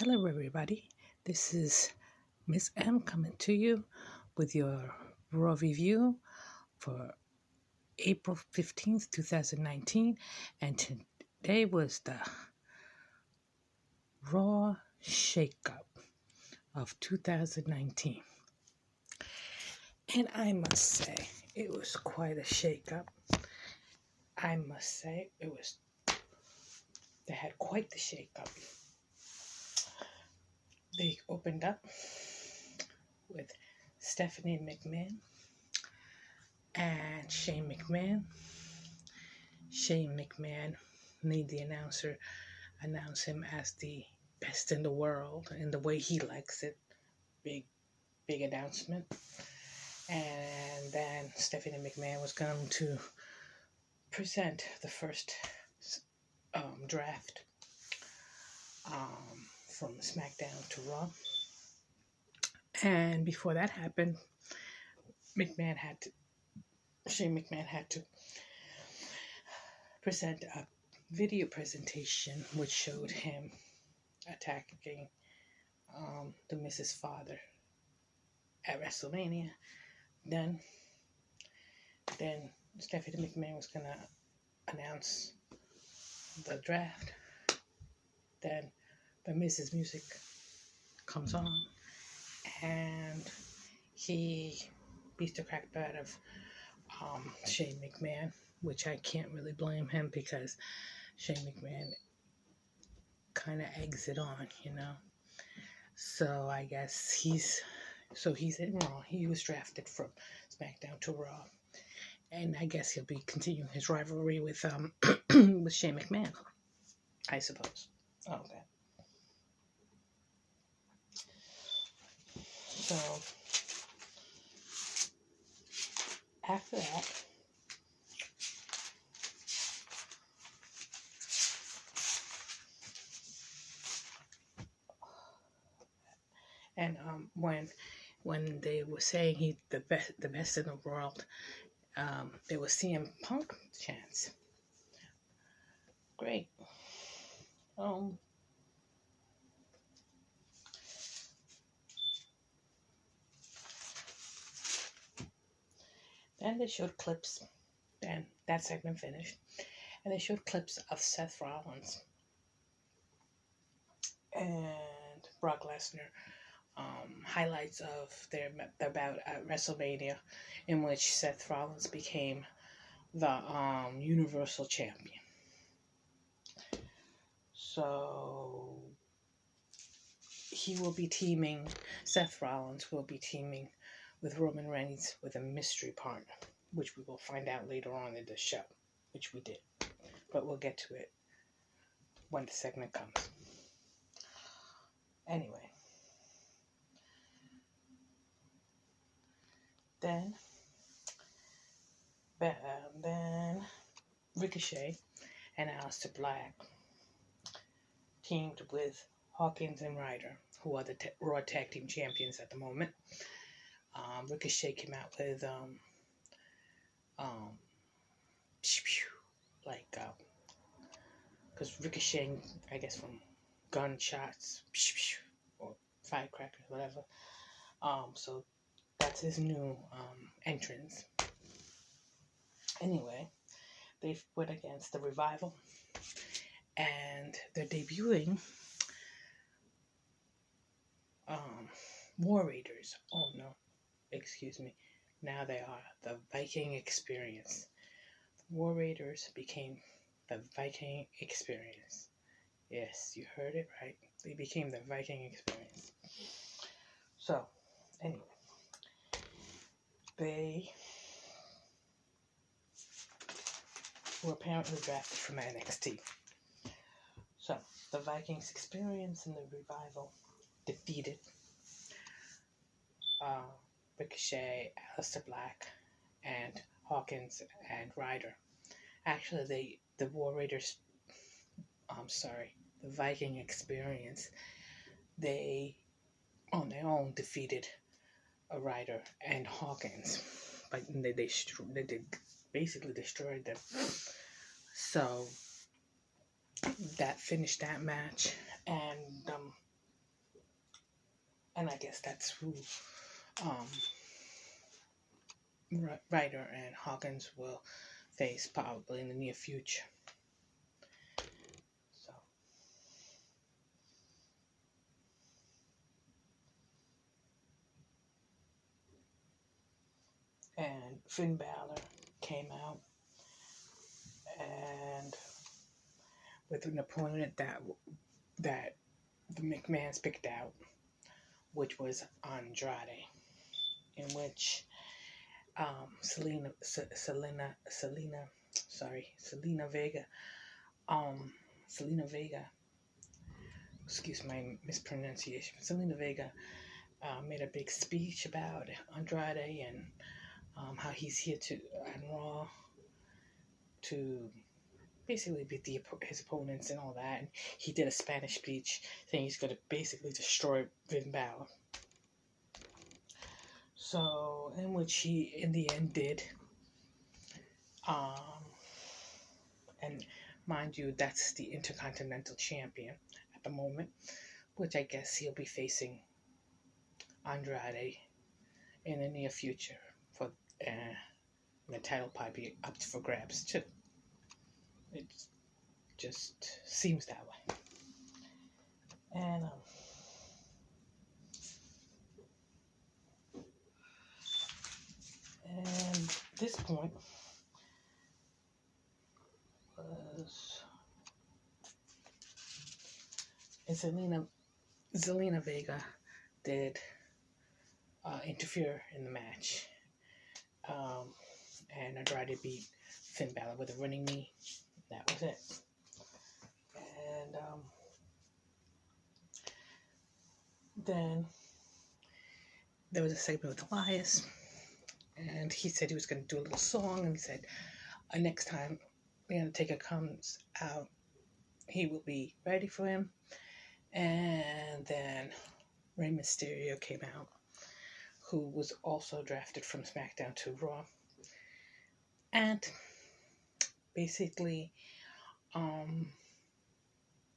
Hello, everybody. This is Miss M coming to you with your Raw review for April 15th, 2019. And today was the Raw Shakeup of 2019. And I must say, it was quite a shakeup. I must say, they had quite the shakeup. They opened up with Stephanie McMahon and Shane McMahon. Shane McMahon made the announcer announce him as the best in the world in the way he likes it. Big announcement. And then Stephanie McMahon was going to present the first draft from SmackDown to Raw. And before that happened, Shane McMahon had to present a video presentation which showed him attacking the Miz's father at WrestleMania. Then Stephanie McMahon was gonna announce the draft. Then the Miz's music comes on, and he beats the crap out of Shane McMahon, which I can't really blame him because Shane McMahon kind of eggs it on, So I guess he's in Raw. He was drafted from SmackDown to Raw, and I guess he'll be continuing his rivalry with with Shane McMahon, I suppose. Okay. So after that, and when they were saying he's the best in the world, there was CM Punk chants. Great. Then they showed clips. Then that segment finished, and they showed clips of Seth Rollins and Brock Lesnar. Highlights of their bout at WrestleMania, in which Seth Rollins became the Universal Champion. So Seth Rollins will be teaming with Roman Reigns with a mystery partner, which we will find out later on in the show, which we did. But we'll get to it when the segment comes. Anyway. Then Ricochet and Aleister Black teamed with Hawkins and Ryder, who are the Raw Tag Team Champions at the moment. Ricochet came out with because ricocheting, I guess, from gunshots or firecrackers, whatever. So that's his new entrance. Anyway, they went against the Revival, and they're debuting War Raiders. Oh no, excuse me. Now they are the Viking Experience. War Raiders became the Viking Experience. Yes, you heard it right. They became the Viking Experience. So, anyway, they were apparently drafted from NXT. So, the Vikings Experience and the Revival defeated Ricochet, Aleister Black, and Hawkins and Ryder. Actually, the Viking Experience, they on their own defeated Ryder and Hawkins, but they basically destroyed them. So that finished that match, and And I guess that's who Ryder and Hawkins will face probably in the near future. So, and Finn Balor came out and with an opponent that the McMahons picked out, which was Andrade, in which Selena Vega, Selena Vega, excuse my mispronunciation, Selena Vega made a big speech about Andrade and how he's here to on Raw to basically beat his opponents and all that. And he did a Spanish speech saying he's going to basically destroy Finn Balor. So, in which he, in the end, did. And mind you, that's the Intercontinental Champion at the moment, which I guess he'll be facing Andrade in the near future for the title probably up for grabs too. It just seems that way. And this point was Zelina Vega did interfere in the match, and Andrade beat Finn Balor with a running knee. That was it. And then there was a segment with Elias, and he said he was going to do a little song, and he said next time the Undertaker comes out, he will be ready for him. And then Rey Mysterio came out, who was also drafted from SmackDown to Raw, and basically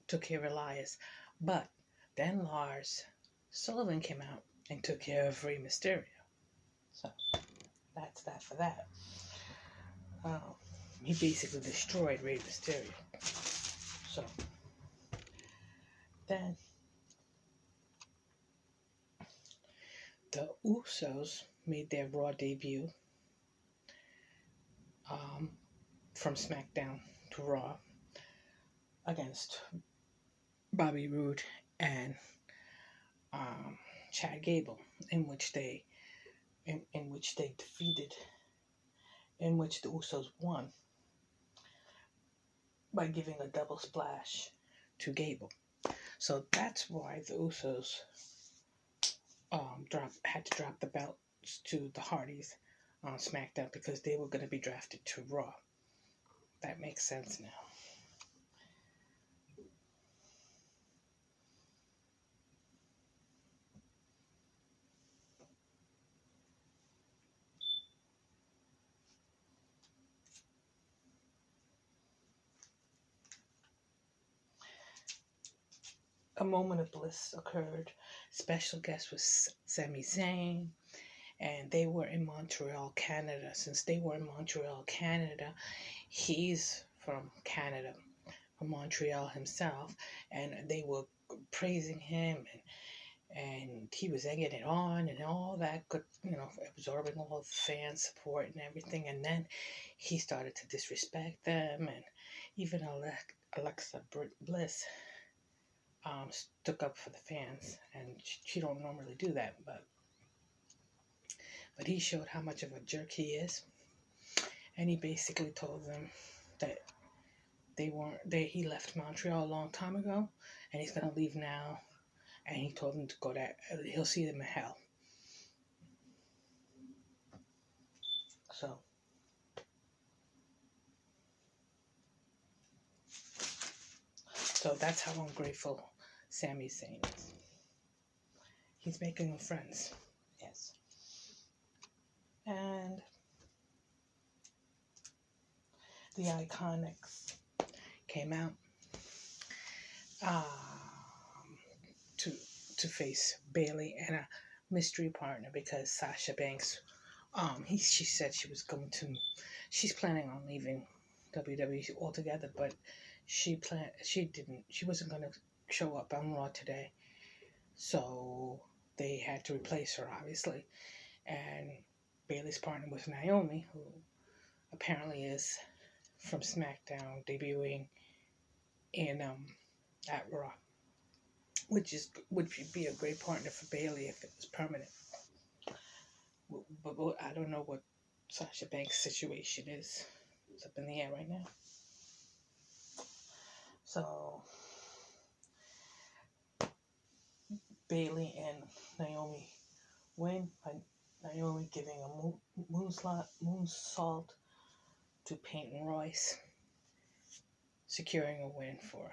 took care of Elias. But then Lars Sullivan came out and took care of Rey Mysterio. So that's that for that. He basically destroyed Rey Mysterio. So then the Usos made their Raw debut from SmackDown to Raw against Bobby Roode and Chad Gable, in which the Usos won by giving a double splash to Gable. So that's why the Usos had to drop the belts to the Hardys on SmackDown, because they were going to be drafted to Raw. That makes sense now. A moment of bliss occurred. Special guest was Sami Zayn, and they were in Montreal, Canada. Since they were in Montreal, Canada, he's from Canada, from Montreal himself, and they were praising him, and he was egging it on and all that good, absorbing all the fan support and everything. And then he started to disrespect them, and even Alexa Bliss stuck up for the fans, and she don't normally do that, but he showed how much of a jerk he is, and he basically told them that he left Montreal a long time ago, and he's gonna leave now, and he told them to go there. He'll see them in hell. So that's how ungrateful Sami Zayn is. He's making friends, yes. And the Iconics came out to face Bailey and a mystery partner because Sasha Banks, she said she's planning on leaving WWE altogether, but she wasn't gonna show up on Raw today, so they had to replace her obviously, and Bailey's partner was Naomi, who apparently is from SmackDown, debuting in at Raw, would be a great partner for Bailey if it was permanent. But I don't know what Sasha Banks' situation is. It's up in the air right now. So Bailey and Naomi win by Naomi giving a moonsault to Peyton Royce, securing a win for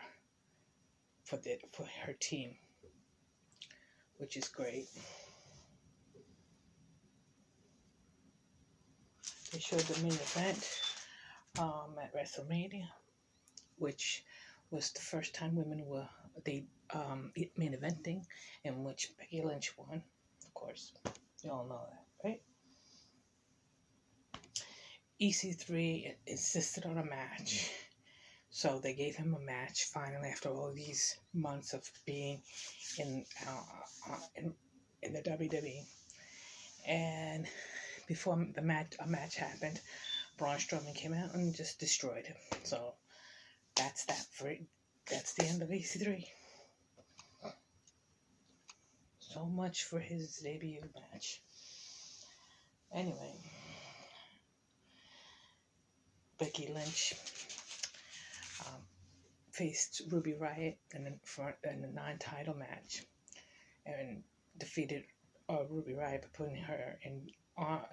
her team, which is great. They showed the main event at WrestleMania, which was the first time women were main eventing, in which Becky Lynch won. Of course, you all know that, right? EC3 insisted on a match, so they gave him a match finally after all these months of being in the WWE. And before a match happened, Braun Strowman came out and just destroyed him. So that's the end of EC3. So much for his debut match. Anyway, Becky Lynch faced Ruby Riott in a non-title match and defeated Ruby Riott by putting her in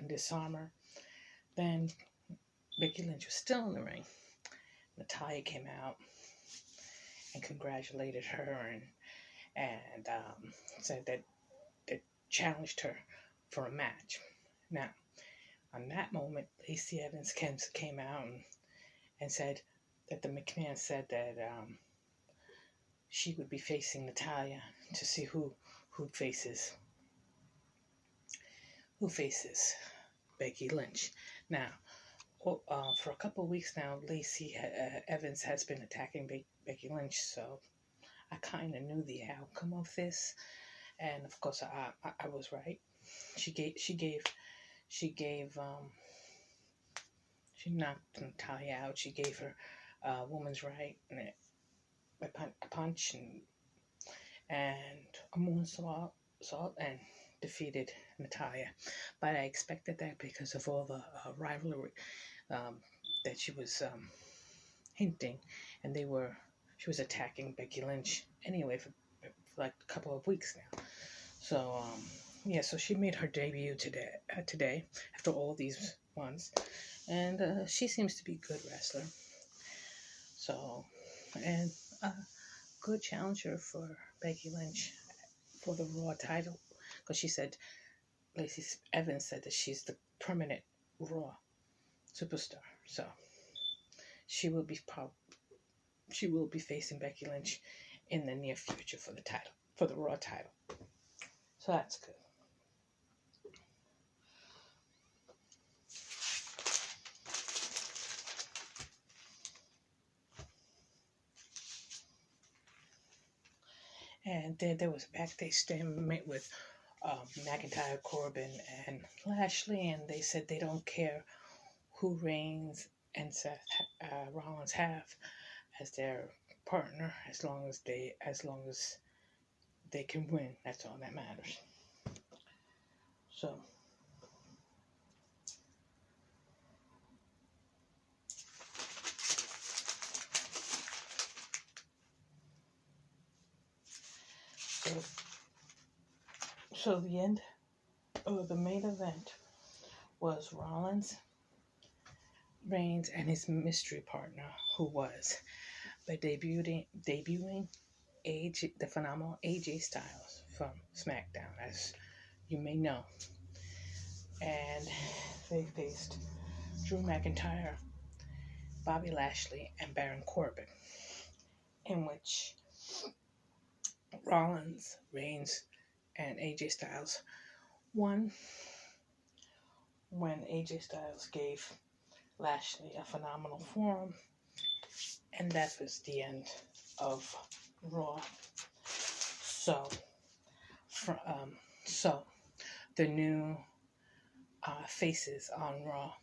Disarmor. Then Becky Lynch was still in the ring. Natalya came out and congratulated her and said that challenged her for a match. Now, on that moment, Lacey Evans came out and said that the McMahon said that she would be facing Natalya to see who faces Becky Lynch. Now, for a couple of weeks now, Lacey Evans has been attacking Becky Lynch, so I kind of knew the outcome of this, and of course I was right. She knocked Natalya out. She gave her a woman's right and a punch and a moonsault and defeated Natalya. But I expected that because of all the rivalry that she was hinting, and she was attacking Becky Lynch anyway for like a couple of weeks now. So so she made her debut today after all these months, and she seems to be a good wrestler. So, and a good challenger for Becky Lynch for the Raw title, because she said, Lacey Evans said that she's the permanent Raw superstar. So she will be facing Becky Lynch in the near future for the Raw title. So that's good. And then there was a backstage statement with McIntyre, Corbin, and Lashley, and they said they don't care who Reigns and Seth Rollins have as their partner, as long as they can win. That's all that matters. So the end of the main event was Rollins, Reigns, and his mystery partner, who was by debuting the phenomenal AJ Styles from SmackDown, as you may know. And they faced Drew McIntyre, Bobby Lashley, and Baron Corbin, in which Rollins, Reigns, and AJ Styles won when AJ Styles gave Lashley a phenomenal forum, and that was the end of Raw. So, so the new faces on Raw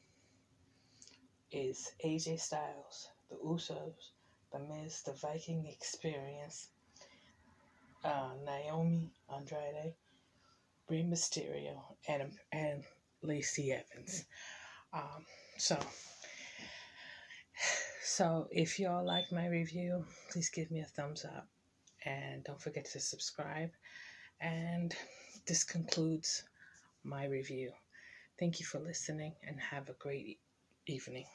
is AJ Styles, the Usos, The Miz, the Viking Experience, Naomi, Andrade, Rey Mysterio, and Lacey Evans. Um, so, so if y'all like my review, please give me a thumbs up, and don't forget to subscribe. And this concludes my review. Thank you for listening, and have a great evening.